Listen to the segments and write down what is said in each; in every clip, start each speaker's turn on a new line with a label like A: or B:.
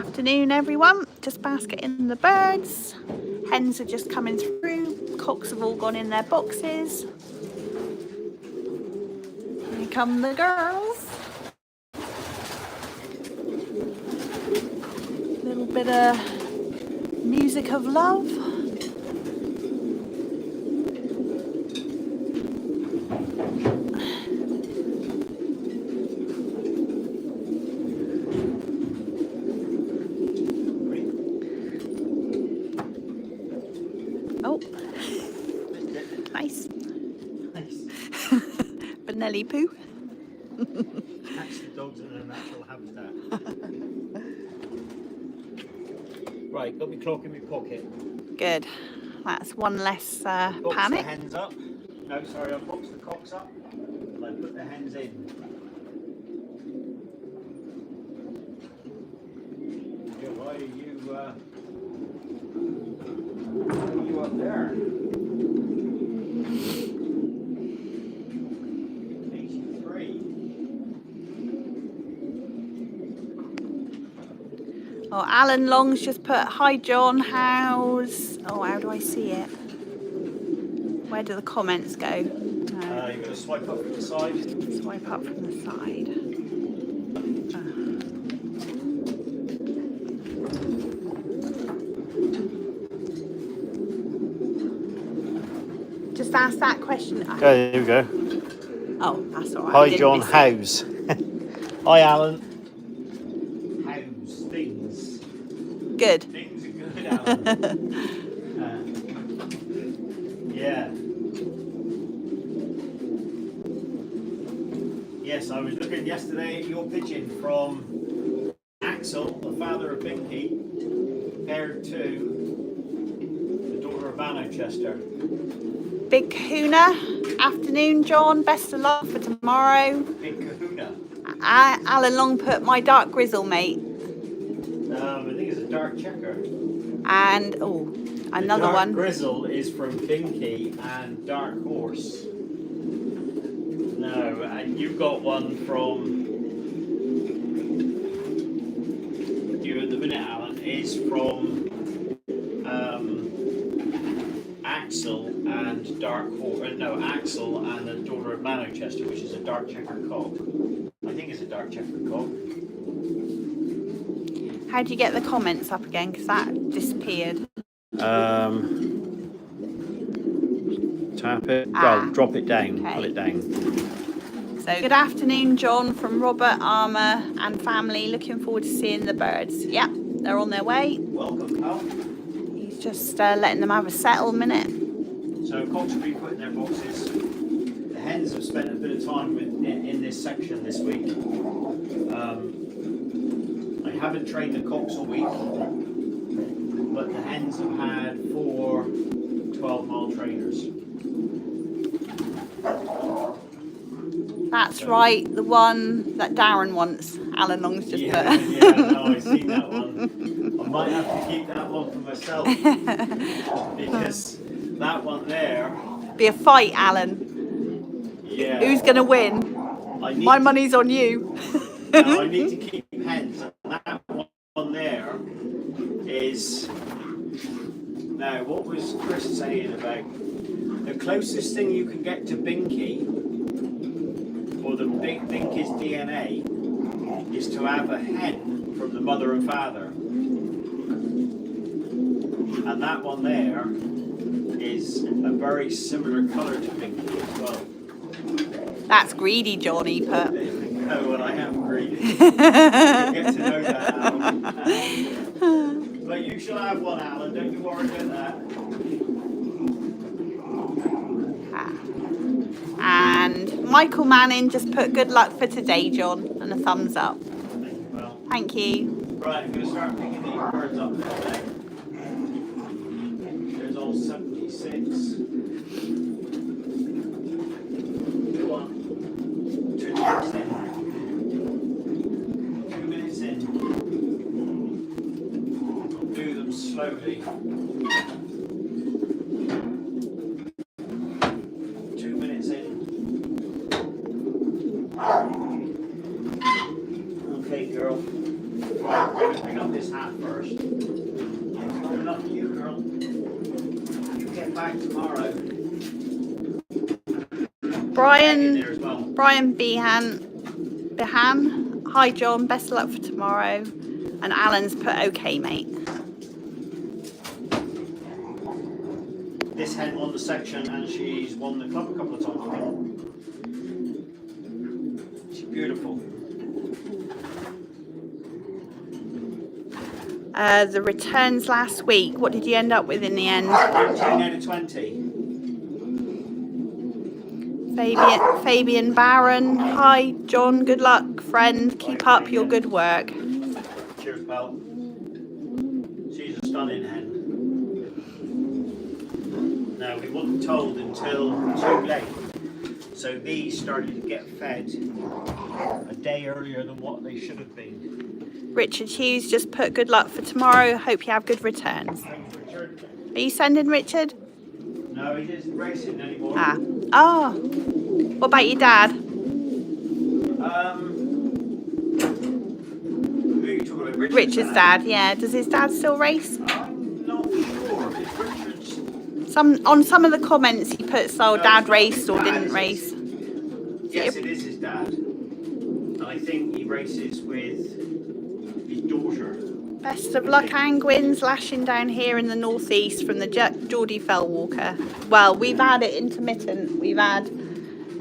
A: Afternoon everyone, just basketing the birds. Hens are just coming through, cocks have all gone in their boxes. Here come the girls. A little bit of music of love. Oh, nice. Benelli poo.
B: Actually, dogs are in their natural habitat. Right, got my clock in my pocket.
A: Good. That's one less
B: Box
A: panic.
B: the hens up. No, sorry, I boxed the cocks up and I put the hens in. Yeah, why are you up there? 83.
A: Oh, Alan Long's just put, hi John, how's... Oh, how do I see it? Where do the comments go?
B: You're going to swipe up from the side.
A: Swipe up from the side. Just ask that question.
B: There you go.
A: Oh, that's all right.
B: Hi John, how's? Hi Alan. How's things?
A: Good.
B: Things are good, Alan. Yeah. Yes, I was looking yesterday at your pigeon from Axel, the father of Binky, paired to the daughter of Manchester.
A: Big Kahuna. Afternoon, John. Best of luck for tomorrow.
B: Big Kahuna.
A: Alan Long put my dark grizzle, mate.
B: I think it's a dark checker.
A: And, oh, another
B: dark
A: one.
B: Grizzle is from Binky and Dark Horse. No, and you got one from you at the minute, Alan, is from Axel and Dark Horse. No, Axel and the daughter of Manchester, which is a dark checker cock. I think it's a dark checker cock.
A: How do you get the comments up again? Because that disappeared.
B: Tap it. Well, drop it down.
A: Okay.
B: Pull it down.
A: So good afternoon, John, from Robert, Armour and family. Looking forward to seeing the birds. Yeah, they're on their way.
B: Welcome, pal.
A: He's just letting them have a settle minute.
B: So cocks have been put in their boxes. The hens have spent a bit of time in this section this week. I haven't trained the cocks all week, but the hens have had 4 12-mile trainers.
A: That's right, the one that Darren wants. Alan Long's just put.
B: Yeah, no, I've seen that one. I might have to keep that one for myself because that one there.
A: Be a fight, Alan.
B: Yeah.
A: Who's going to win? My money's on you.
B: No, I need to keep hens. And that one there is. Now, what was Chris saying about the closest thing you can get to Binky, or the Binky's DNA, is to have a hen from the mother and father. And that one there is a very similar colour to Binky as well.
A: That's greedy, Johnny put.
B: No, well, I am greedy. You'll get to know that, Alan. But you shall have one, Alan. Don't you worry about that.
A: And Michael Manning just put good luck for today, John, and a thumbs up.
B: Thank you, well.
A: Thank you.
B: Right, I'm going to start picking these birds up now. There's all 76. Go on. 2 minutes in. 2 minutes in. Do them slowly. 2 minutes in. Okay, girl. Right, we're going to pick up this hat first. Good enough for you, girl. You get back tomorrow.
A: Brian
B: There as well.
A: Behan. Hi John, best of luck for tomorrow. And Alan's put okay, mate.
B: This hen won the section and she's won the club a couple of times. She's beautiful.
A: The returns last week, what did you end up with in the end?
B: 19 out of 20.
A: Fabian Barron. Hi John, good luck friend. Keep up your good work.
B: Cheers, pal. She's a stunning hen. Now, we wasn't told until too late. So these started to get fed a day earlier than what they should have been.
A: Richard Hughes just put good luck for tomorrow. Hope you have good returns.
B: Thanks, Richard.
A: Are you sending Richard?
B: No, he isn't racing anymore.
A: Ah. Oh. What about your dad?
B: Who are you talking about?
A: Richard's dad, yeah. Does his dad still race?
B: I'm not sure. It's Richard's.
A: On some of the comments he puts, oh, dad raced or didn't race.
B: Yes, it is his dad. And I think he races with his daughter.
A: Best of luck, Angwins, lashing down here in the northeast from the Geordie Fellwalker. Well, we've had it intermittent. We've had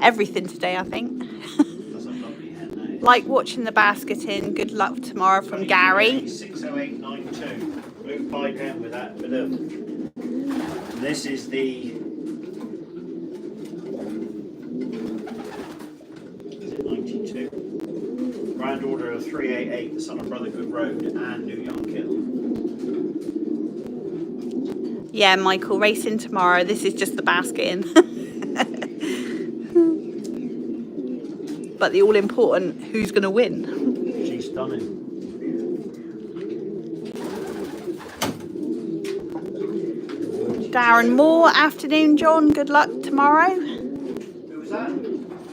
A: everything today, I think.
B: That's a lovely hen, eh?
A: Like watching the basket in. Good luck tomorrow from Gary.
B: 60892. Blue pied hen with that bit of. This is the. Is it 92? Granddaughter of 388, the son of Brother Good Road and New Young Kittle.
A: Yeah, Michael, racing tomorrow. This is just the basket in. But the all-important, who's going to win?
B: She's stunning.
A: Darren Moore, afternoon, John. Good luck tomorrow.
B: Who was that?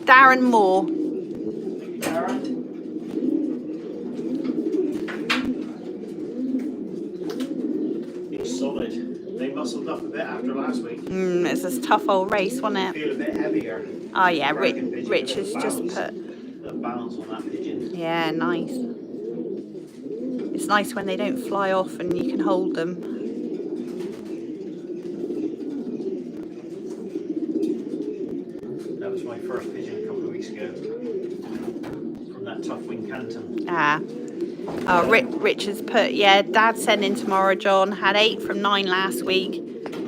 A: Darren Moore.
B: Thank you, Darren. He's solid. They muscled up a bit after last week.
A: It's a tough old race, wasn't it?
B: Feel a bit heavier.
A: Oh yeah,
B: Pigeon,
A: Rich has just
B: balance.
A: put.
B: The balance on that pigeon.
A: Yeah, nice. It's nice when they don't fly off and you can hold them.
B: That was my first pigeon a couple of weeks ago. From that tough wing canton.
A: Ah. Oh, Rich has put, yeah, Dad's sending tomorrow, John. Had 8 from 9 last week.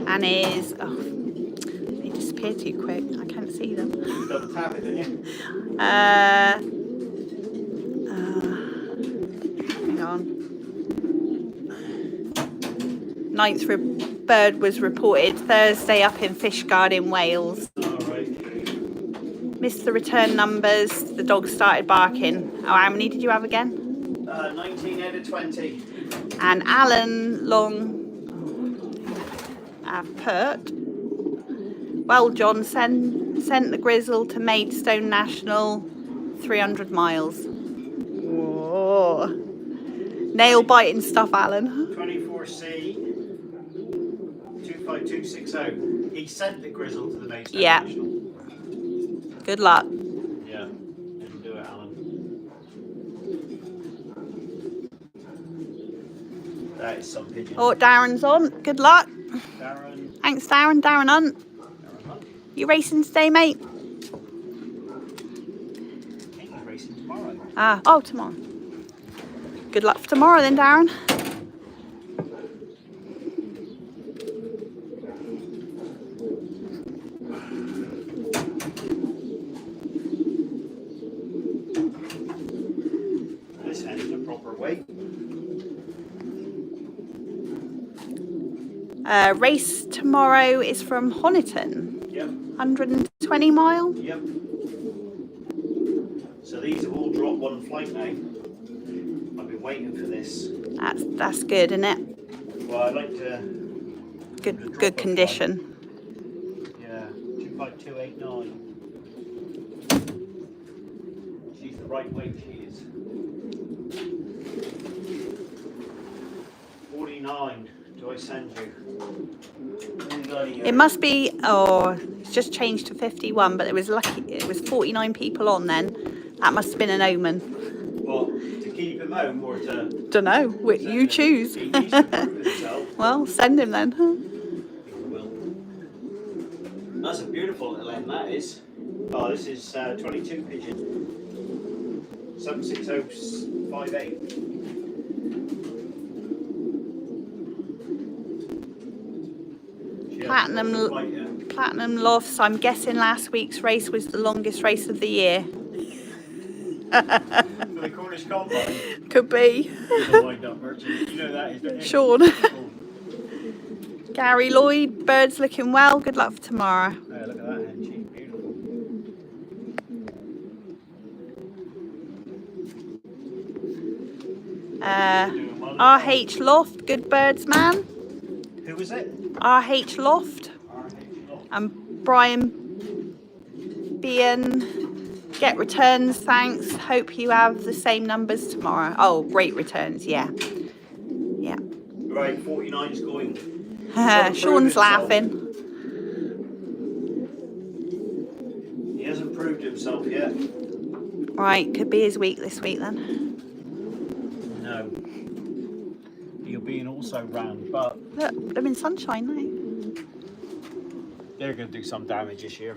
A: And is, oh, they disappear too quick. I can't see them.
B: Double tap it, didn't you?
A: Hang on. 9th bird was reported Thursday up in Fishguard in Wales.
B: Alright.
A: Missed the return numbers. The dog started barking. Oh, how many did you have again?
B: 19 out of 20.
A: And Alan Long put, well, John, sent the grizzle to Maidstone National 300 miles. Whoa. Nail biting stuff, Alan.
B: 24C 25260. He sent the grizzle to the Maidstone
A: Yeah.
B: National.
A: Good luck.
B: Yeah. Didn't do it, Alan. That is some pigeon.
A: Oh, Darren's on. Good luck.
B: Darren.
A: Thanks, Darren. Darren Hunt.
B: Darren Hunt.
A: You racing today, mate?
B: I think he's racing tomorrow.
A: Ah, oh, tomorrow. Good luck for tomorrow then, Darren.
B: This hen is a proper weight.
A: Race tomorrow is from Honiton.
B: Yep.
A: 120 mile.
B: Yep. So these have all dropped one flight now. I've been waiting for this.
A: That's good, isn't it?
B: Well, I'd like to.
A: Good condition.
B: Yeah, 25289. She's the right weight, she is. do I send you?
A: It must be, oh, it's just changed to 51, but it was lucky, it was 49 people on then. That must have been an omen.
B: What, to keep him home or to...
A: Don't know, you choose.
B: He needs to prove himself.
A: Well, send him then.
B: He will. That's a beautiful little end, that is. Oh, this is 22 Pigeon. 76058.
A: Platinum Lofts. I'm guessing last week's race was the longest race of the year.
B: For the Cornish Combine.
A: Could be.
B: Wind up merchant. You know that is, don't you?
A: Sean. Gary Lloyd, birds looking well. Good luck for tomorrow.
B: Oh, look at that hen. She's beautiful.
A: RH Loft, good birds man.
B: Who was it?
A: RH Loft. And Brian Pigeon. Get returns, thanks. Hope you have the same numbers tomorrow. Oh, great returns, yeah. Yeah.
B: Right, 49's going.
A: Sean's laughing.
B: He hasn't proved himself yet.
A: Right, could be his week this week then.
B: No. He'll be in also round, but...
A: Look, they're in sunshine now.
B: They're going to do some damage this year.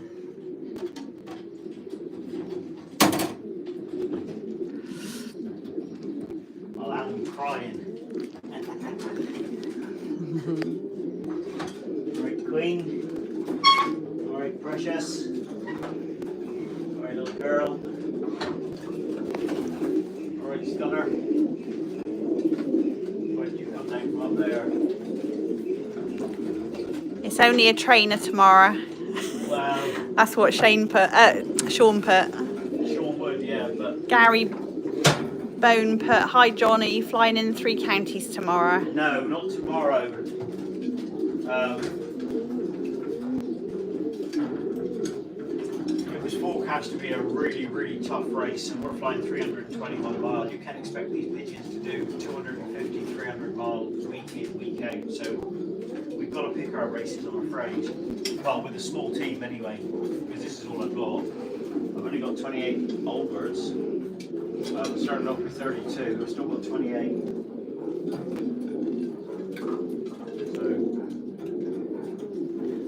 B: I'll have them crying. Alright, Queen. Alright, Precious. Alright, little girl. Alright, Stunner. Where'd you come down from up there?
A: It's only a trainer tomorrow.
B: Wow.
A: That's what Sean put.
B: Sean would, yeah, but...
A: Gary Bone put, hi John, are you flying in 3 counties tomorrow?
B: No, not tomorrow. It was forecast to be a really, really tough race, and we're flying 321 miles. You can't expect these pigeons to do 250, 300 miles week in, week out. So we've got to pick our races, I'm afraid. Well, with a small team anyway, because this is all I've got. I've only got 28 old birds. We started off with 32, I've still got 28.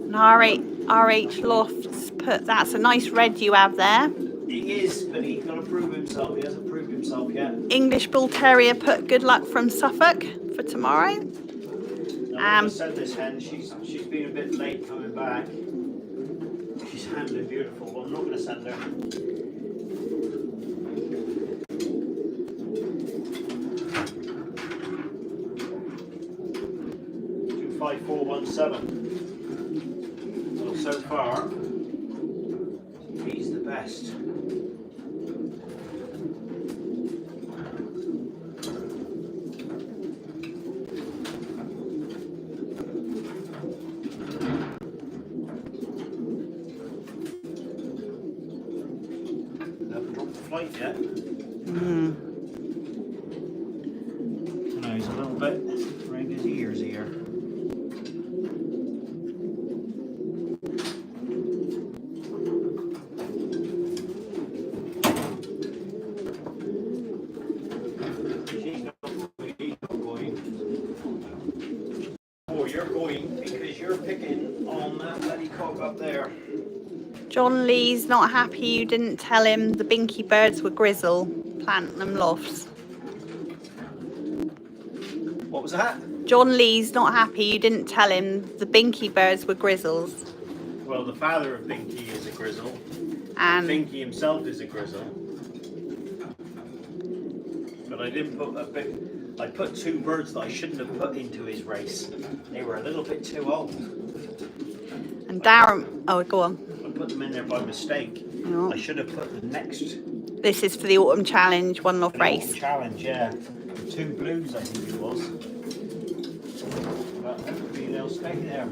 A: And RH Lofts put, that's a nice red you have there.
B: He is, but he's got to prove himself. He hasn't proved himself yet.
A: English Bull Terrier put, good luck from Suffolk for tomorrow.
B: I'm going to send this hen. She's been a bit late coming back. She's handling beautiful, but I'm not going to send her. 25417. Well, so far, he's the best. Haven't dropped the flight yet. No, he's a little bit around his ears here. You're going because you're picking on that bloody cock up there.
A: John Lee's not happy you didn't tell him the binky birds were grizzle. Platinum Lofts.
B: What was that?
A: John Lee's not happy you didn't tell him the binky birds were grizzles.
B: Well, the father of Binky is a grizzle.
A: And
B: Binky himself is a grizzle. But I didn't put a bit... I put 2 birds that I shouldn't have put into his race. They were a little bit too old.
A: And Darren, oh, go on.
B: I put them in there by mistake.
A: No.
B: I should have put the next...
A: This is for the Autumn Challenge, one off race.
B: Challenge, yeah. 2 blues, I think it was. But hopefully they'll stay there.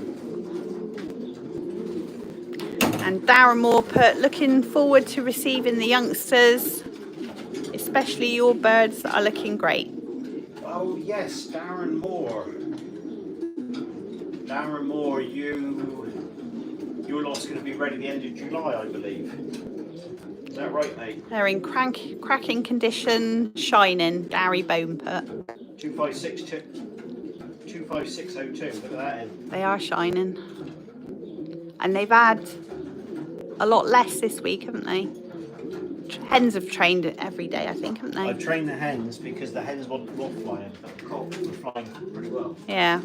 A: And Darren Moore put, looking forward to receiving the youngsters, especially your birds that are looking great.
B: Oh yes, Darren Moore. Darren Moore, your lot's going to be ready the end of July, I believe. Is that right, mate?
A: They're in cracking condition, shining, Gary Bone put.
B: 25602. Look at that in.
A: They are shining. And they've had a lot less this week, haven't they? Hens have trained every day, I think, haven't they?
B: I've trained the hens because the hens were flying, but the cocks were flying pretty well.
A: Yeah.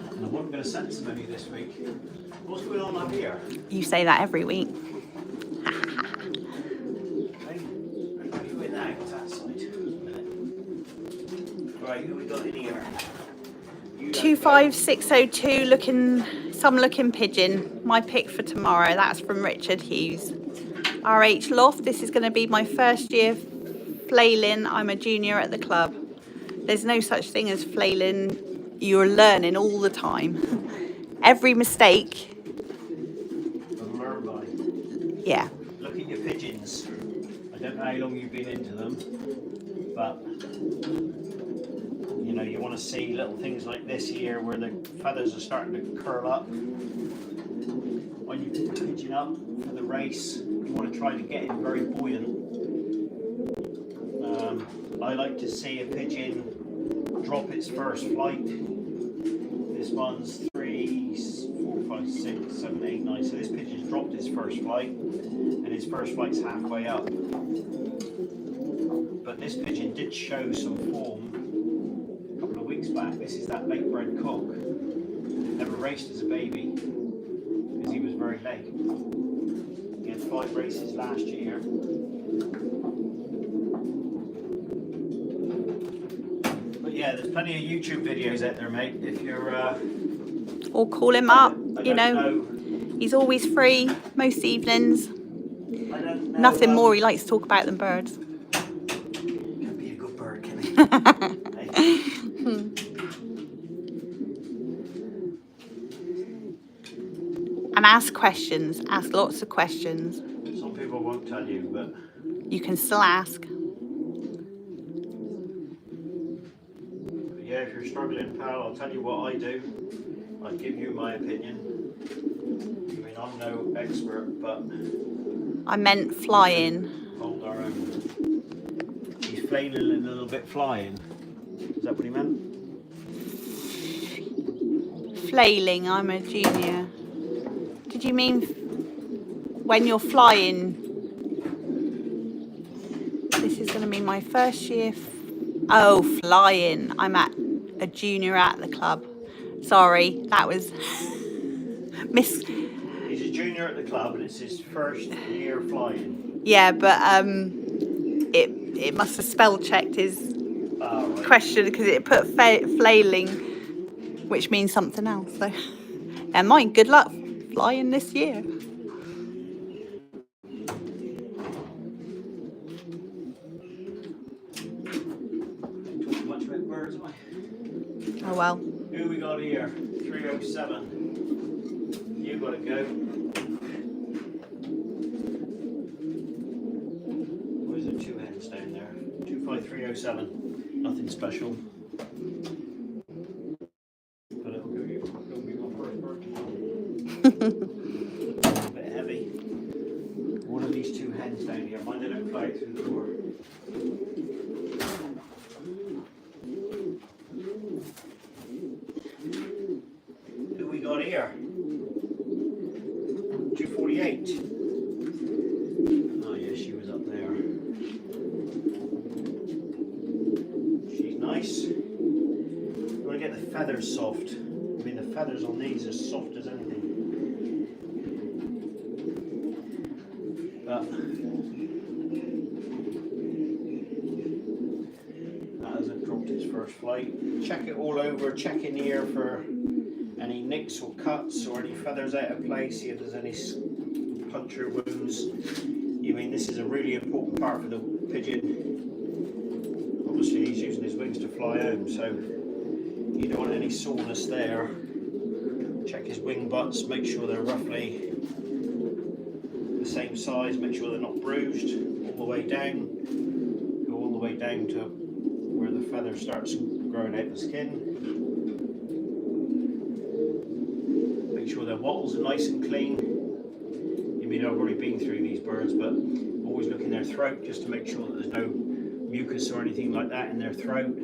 B: And I wasn't going to send so many this week. What's going on up here?
A: You say that every week.
B: Right, who we got in here?
A: 25602 looking pigeon. My pick for tomorrow. That's from Richard Hughes. RH Loft. This is going to be my first year flailing. I'm a junior at the club. There's no such thing as flailing. You're learning all the time. Every mistake.
B: Learn by.
A: Yeah.
B: Look at your pigeons. I don't know how long you've been into them, but you know, you want to see little things like this here where the feathers are starting to curl up. When you put the pigeon up for the race, you want to try to get it very buoyant. I like to see a pigeon drop its first flight. This one's 3, 4, 5, 6, 7, 8, 9. So this pigeon's dropped its first flight, and his first flight's halfway up. But this pigeon did show some form a couple of weeks back. This is that late bred cock. Never raced as a baby because he was very late. He had 5 races last year. But yeah, there's plenty of YouTube videos out there, mate. If you're
A: Or call him up.
B: I
A: You
B: don't
A: know, he's always free most evenings.
B: I don't know.
A: Nothing more he likes to talk about than birds.
B: Can be a good bird, can he?
A: And ask questions. Ask lots of questions.
B: Some people won't tell you, but
A: You can still ask.
B: yeah, if you're struggling, pal, I'll tell you what I do. I'll give you my opinion. I mean, I'm no expert, but
A: I meant flying.
B: hold our own. He's flailing a little bit flying. Is that what he meant?
A: Flailing, I'm a junior. Did you mean when you're flying? This is going to be my first year. Oh, flying. I'm at a junior at the club. Sorry, that was miss.
B: He's a junior at the club and it's his first year flying.
A: Yeah, but it must have spell checked his
B: Right.
A: question because it put flailing, which means something else. So, and mine, good luck flying this year.
B: Talk much about birds, am I?
A: Oh well.
B: Who we got here? 307. You gotta go. Where's the 2 hens down there? 25307. Nothing special. But it'll be my first bird. A bit heavy. One of these 2 hens down here. Mind they don't fly through the door. Who we got here? 248. Oh yeah, she was up there. She's nice. You want to get the feathers soft. I mean, the feathers on these are soft as anything. But that hasn't dropped its first flight. Check it all over. Check in here for any nicks or cuts or any feathers out of place. See if there's any puncture wounds. I mean, this is a really important part for the pigeon. Obviously, he's using his wings to fly home, so you don't want any soreness there. Check his wing butts, make sure they're roughly the same size. Make sure they're not bruised all the way down. Go all the way down to where the feather starts growing out the skin. Make sure their wattles are nice and clean. You mean I've already been through these birds, but always look in their throat just to make sure that there's no mucus or anything like that in their throat.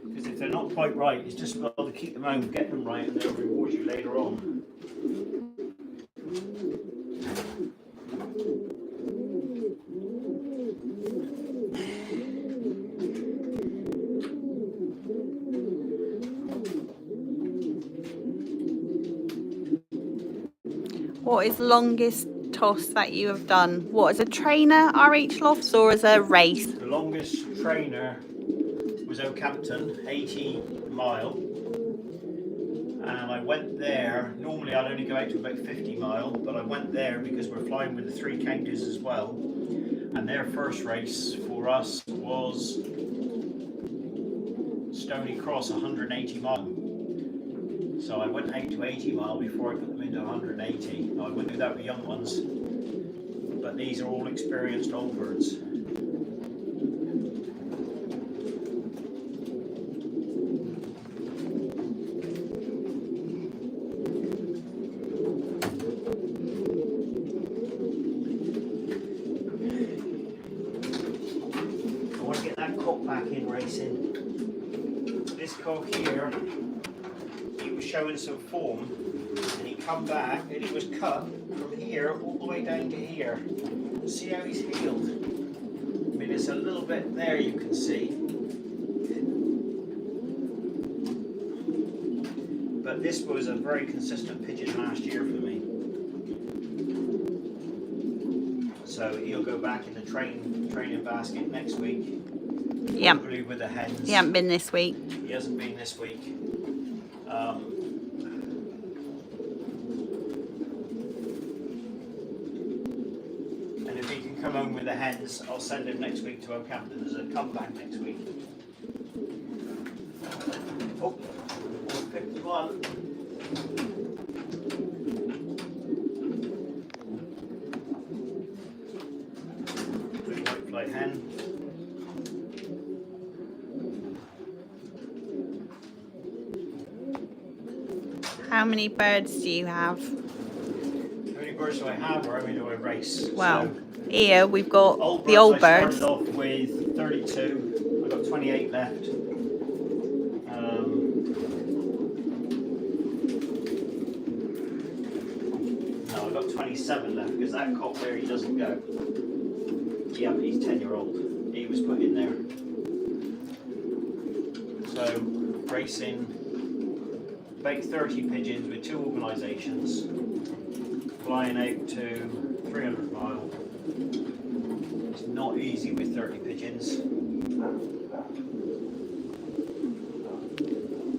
B: Because if they're not quite right, it's just well to keep them home, get them right, and they'll reward you later on.
A: What is the longest toss that you have done? What, as a trainer, RH Lofts, or as a race?
B: The longest trainer was Oakhampton, 80 mile. And I went there, normally I'd only go out to about 50 mile, but I went there because we're flying with the 3 counters as well. And their first race for us was Stony Cross, 180 mile. So I went out to 80 mile before I put them into 180. Now, I wouldn't do that with young ones, but these are all experienced old birds. I want to get that cock back in racing. This cock here, he was showing some form, and he come back and he was cut from here all the way down to here. See how he's healed? I mean, it's a little bit there, you can see. But this was a very consistent pigeon last year for me. So he'll go back in the training basket next week.
A: Yeah.
B: Probably with the hens.
A: He hasn't been this week.
B: He hasn't been this week. And if he can come home with the hens, I'll send him next week to Oakhampton as a comeback next week. Oh, 51. Blue white flight hen.
A: How many birds do you have?
B: How many birds do I have, or how many do I race?
A: Well,
B: So,
A: here we've got the
B: I
A: old birds.
B: started off with 32. I've got 28 left. No, I've got 27 left because that cock there, he doesn't go. Yeah, but he's 10-year-old. He was put in there. So, racing about 30 pigeons with 2 organisations, flying out to 300 mile. It's not easy with 30 pigeons.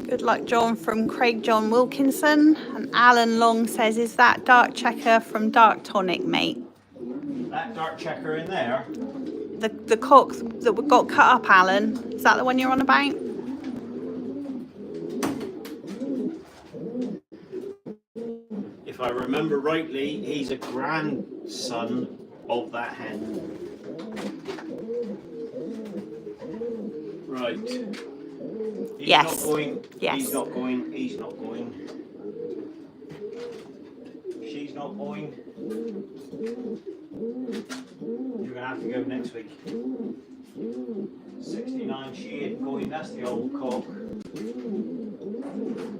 A: Good luck, John, from Craig John Wilkinson. And Alan Long says, is that dark checker from Dark Tonic, mate?
B: That dark checker in there,
A: The cock that got cut up, Alan, is that the one you're on about?
B: if I remember rightly, he's a grandson of that hen. Right. He's
A: Yes.
B: not going.
A: Yes.
B: He's not going. He's not going. She's not going. You're gonna have to go next week. 69. She ain't going. That's the old cock.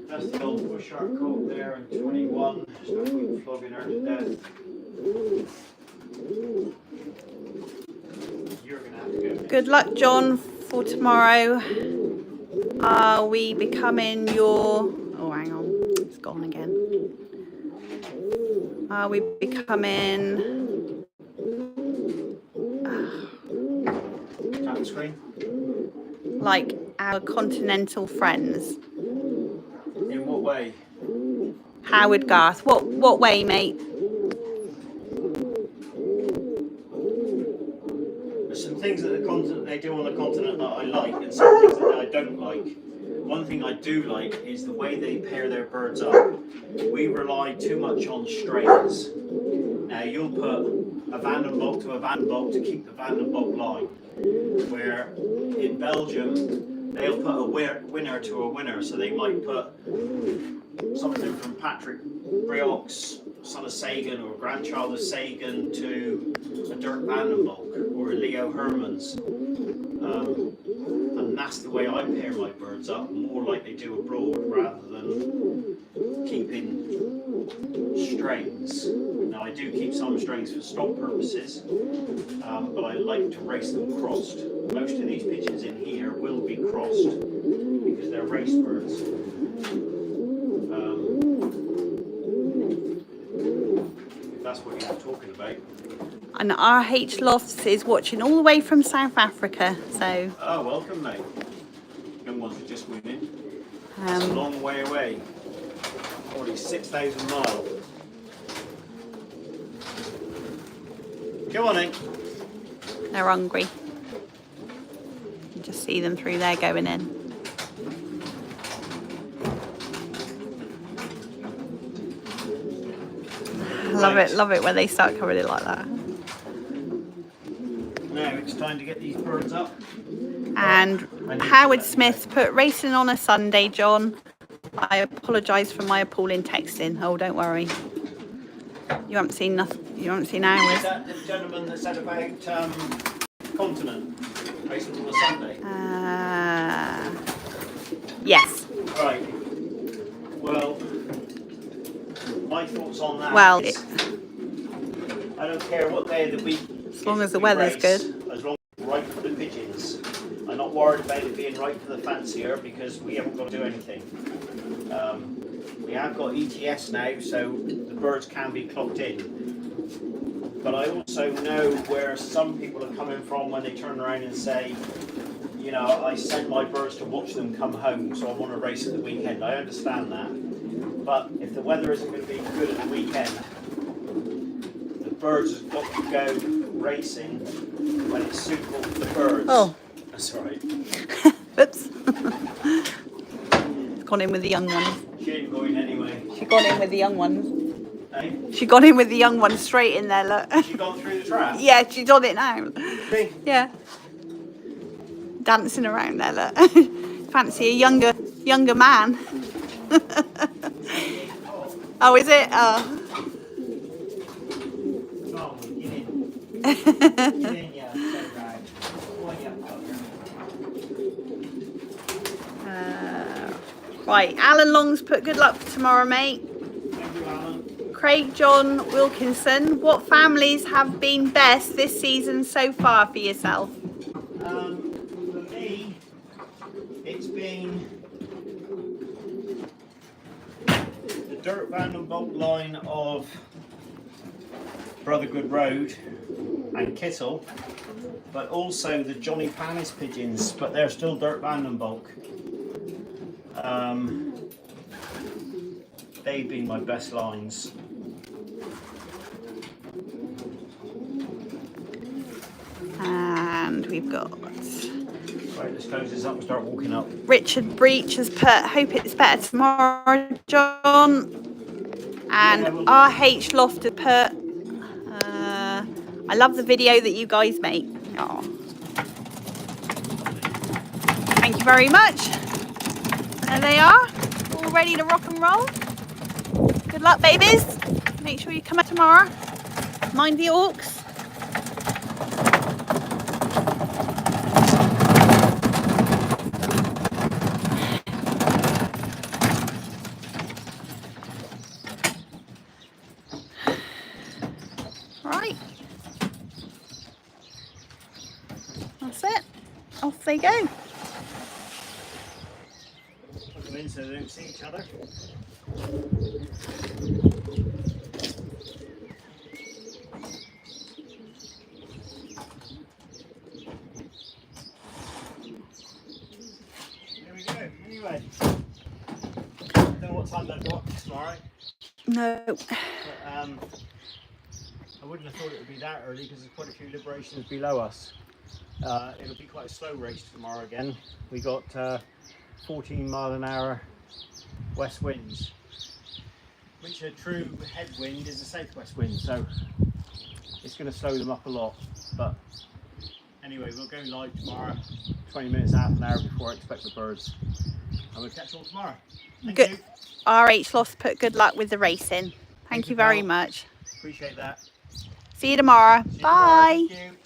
B: That's the old bushart cock there, and 21. There's no point flogging her to death. You're gonna have to go next.
A: Good luck, John, for tomorrow. Are we becoming your... Oh, hang on. It's gone again. Are we becoming...
B: Tap the screen.
A: like our continental friends?
B: In what way?
A: Howard Garth. What way, mate?
B: There's some things that the they do on the continent that I like, and some things that I don't like. One thing I do like is the way they pair their birds up. We rely too much on strains. Now you'll put a Vandenbok to a Vandenbok to keep the Vandenbok line, where in Belgium they'll put a winner to a winner, so they might put something from Patrick Briox, son of Sagan or grandchild of Sagan, to a Dirk Vandenbok or a Leo Hermans. And that's the way I pair my birds up, more like they do abroad rather than keeping strains. Now I do keep some strains for stock purposes, but I like to race them crossed. Most of these pigeons in here will be crossed because they're race birds. If that's what you're talking about.
A: And RH Lofts is watching all the way from South Africa, so...
B: Oh, welcome, mate. Young ones are just winning. It's a long way away. Already 6,000 miles. Come on in.
A: They're hungry. You just see them through there going in. Love it when they start coming in like that.
B: Now it's time to get these birds up.
A: And Howard Smith put racing on a Sunday, John. I apologise for my appalling texting. Oh, don't worry. You haven't seen nothing. You haven't seen hours.
B: Is that the gentleman that said about continent racing on a Sunday?
A: Yes.
B: Right. Well, my thoughts on that.
A: Well,
B: is, I don't care what day of the week.
A: As long as the weather's good.
B: As long as it's right for the pigeons. I'm not worried about it being right for the fancier because we haven't got to do anything. We have got ETS now, so the birds can be clocked in. But I also know where some people are coming from when they turn around and say, you know, I sent my birds to watch them come home, so I want to race at the weekend. I understand that. But if the weather isn't going to be good at the weekend, the birds have got to go racing when it's suitable for the birds.
A: Oh.
B: That's all right.
A: Oops. Gone in with the young ones.
B: She ain't going anyway.
A: She got in with the young ones.
B: Eh?
A: She got in with the young ones straight in there, look.
B: She gone through the trap?
A: Yeah, she's on it now.
B: See?
A: Yeah. Dancing around there, look. Fancy a younger man. Oh, is it? Oh. Right, Alan Long's put good luck for tomorrow, mate.
B: Thank you, Alan.
A: Craig John Wilkinson, what families have been best this season so far for yourself?
B: For me, it's been the Dirk Vandenbok line of Brothergood Road and Kittle, but also the Johnny Panis pigeons, but they're still Dirk Vandenbok. They've been my best lines.
A: And we've got
B: Right, let's close this up and start walking up.
A: Richard Breach has put, hope it's better tomorrow, John. And RH Loft has put, I love the video that you guys make. Oh. Thank you very much. There they are, all ready to rock and roll. Good luck, babies. Make sure you come out tomorrow. Mind the orcs. Right. That's it. Off they go.
B: Put them in so they don't see each other. There we go. Anyway, I don't know what time they've got tomorrow.
A: No.
B: But, I wouldn't have thought it would be that early because there's quite a few liberations below us. It'll be quite a slow race tomorrow again. We got 14-mile-an-hour west winds, which a true headwind is a southwest wind, so it's going to slow them up a lot. But anyway, we'll go live tomorrow, 20 minutes, half an hour before I expect the birds, and we'll catch you all tomorrow. Thank you.
A: RH Loft put good luck with the racing. Thank you very much.
B: Appreciate that.
A: See you tomorrow.
B: See you
A: Bye.
B: tomorrow. Thank you.